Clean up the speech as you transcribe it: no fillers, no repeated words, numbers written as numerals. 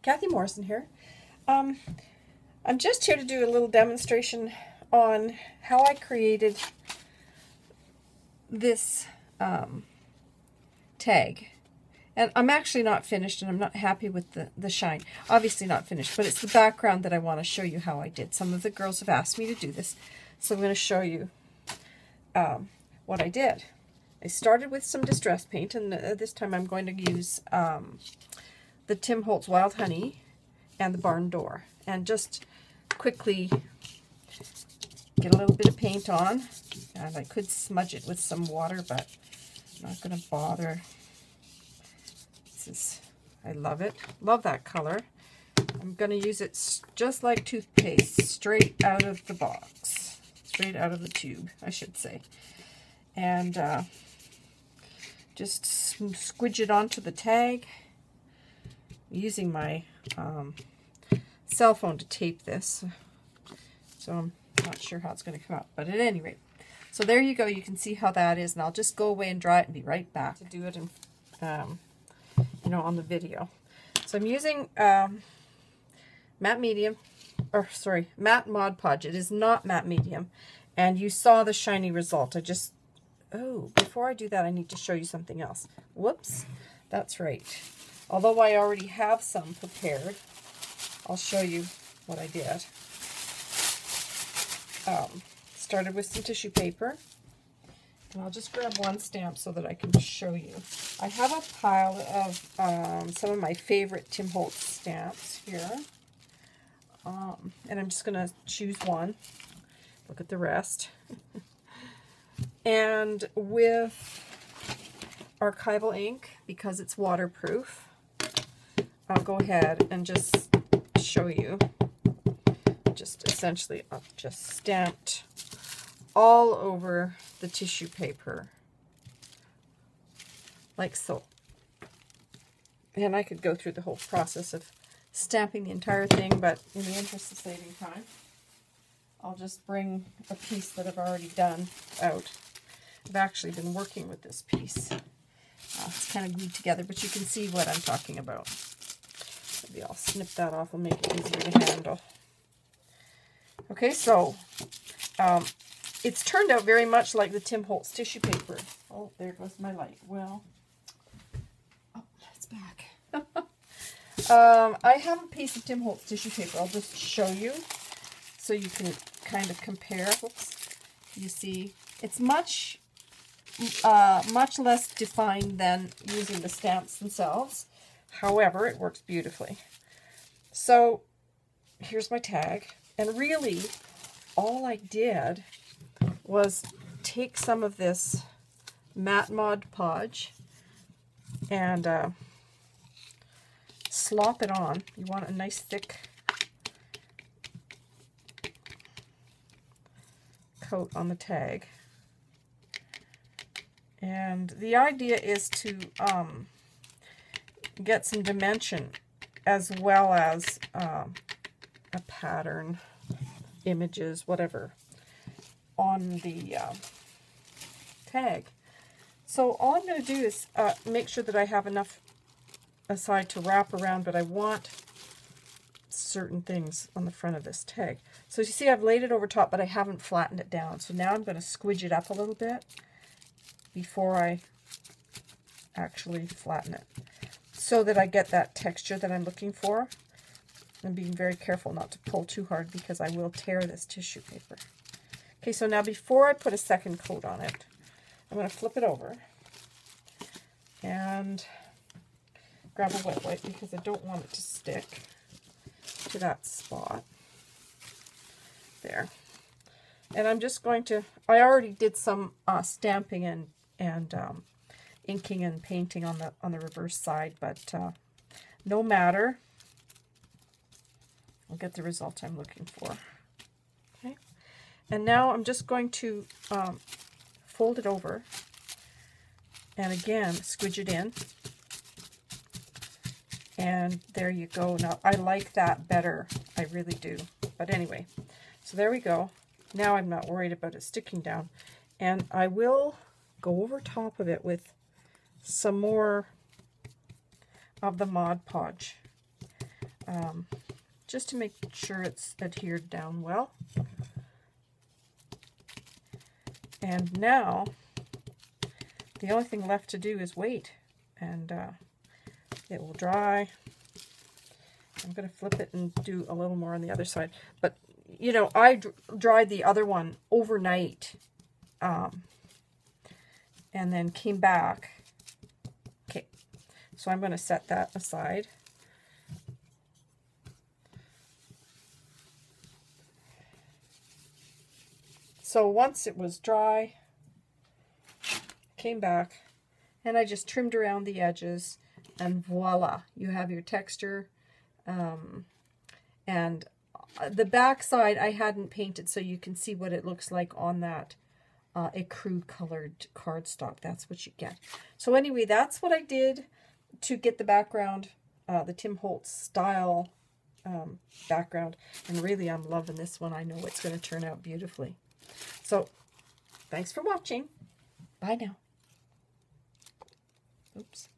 Kathy Morrison here. I'm just here to do a little demonstration on how I created this tag. And I'm actually not finished, and I'm not happy with the shine. Obviously not finished, but it's the background that I want to show you how I did. Some of the girls have asked me to do this, so I'm going to show you what I did. I started with some distress paint, and this time I'm going to use the Tim Holtz Wild Honey and the Barn Door, and just quickly get a little bit of paint on. And I could smudge it with some water, but I'm not going to bother. I love it. Love that color. I'm going to use it just like toothpaste, straight out of the box. Straight out of the tube, I should say. And just squidge it onto the tag. I'm using my cell phone to tape this. So I'm not sure how it's going to come out. But at any rate. So there you go. You can see how that is. And I'll just go away and dry it and be right back to do it in on the video. So I'm using matte medium, or sorry, matte Mod Podge. It is not matte medium, and you saw the shiny result. Before I do that, I need to show you something else. Whoops, that's right. Although I already have some prepared, I'll show you what I did. Started with some tissue paper. And I'll just grab one stamp so that I can show you. I have a pile of some of my favorite Tim Holtz stamps here. And I'm just going to choose one. Look at the rest. And with archival ink, because it's waterproof, I'll go ahead and just show you. Just essentially, I've just stamped all over the tissue paper, like so. And I could go through the whole process of stamping the entire thing, but in the interest of saving time, I'll just bring a piece that I've already done out. I've actually been working with this piece. It's kind of glued together, but you can see what I'm talking about. Maybe I'll snip that off and make it easier to handle. Okay, so it's turned out very much like the Tim Holtz tissue paper. Oh, there goes my light. Well, oh, it's back. I have a piece of Tim Holtz tissue paper. I'll just show you so you can kind of compare. Whoops. You see, it's much less defined than using the stamps themselves. However, it works beautifully. So here's my tag. And really, all I did was take some of this matte Mod Podge and slop it on. You want a nice thick coat on the tag. And the idea is to get some dimension as well as a pattern, images, whatever, on the tag. So all I'm going to do is make sure that I have enough aside to wrap around, but I want certain things on the front of this tag. So you see I've laid it over top, but I haven't flattened it down. So now I'm going to squidge it up a little bit before I actually flatten it, so that I get that texture that I'm looking for. I'm being very careful not to pull too hard because I will tear this tissue paper. Okay, so now before I put a second coat on it, I'm going to flip it over and grab a wet wipe because I don't want it to stick to that spot. There. And I'm just going to, I already did some stamping and inking and painting on the reverse side, but no matter. I'll get the result I'm looking for. Okay, and now I'm just going to fold it over and again squidge it in, and there you go. Now I like that better, I really do. But anyway, so there we go. Now I'm not worried about it sticking down, and I will go over top of it with some more of the Mod Podge. just to make sure it's adhered down well. And now, the only thing left to do is wait, and it will dry. I'm going to flip it and do a little more on the other side. But, you know, I dried the other one overnight, and then came back. Okay, so I'm going to set that aside. So once it was dry, came back, and I just trimmed around the edges, and voila, you have your texture. And the back side I hadn't painted, so you can see what it looks like on that ecru colored cardstock. That's what you get. So anyway, that's what I did to get the background, the Tim Holtz style background. And really, I'm loving this one. I know it's going to turn out beautifully. So, thanks for watching. Bye now. Oops.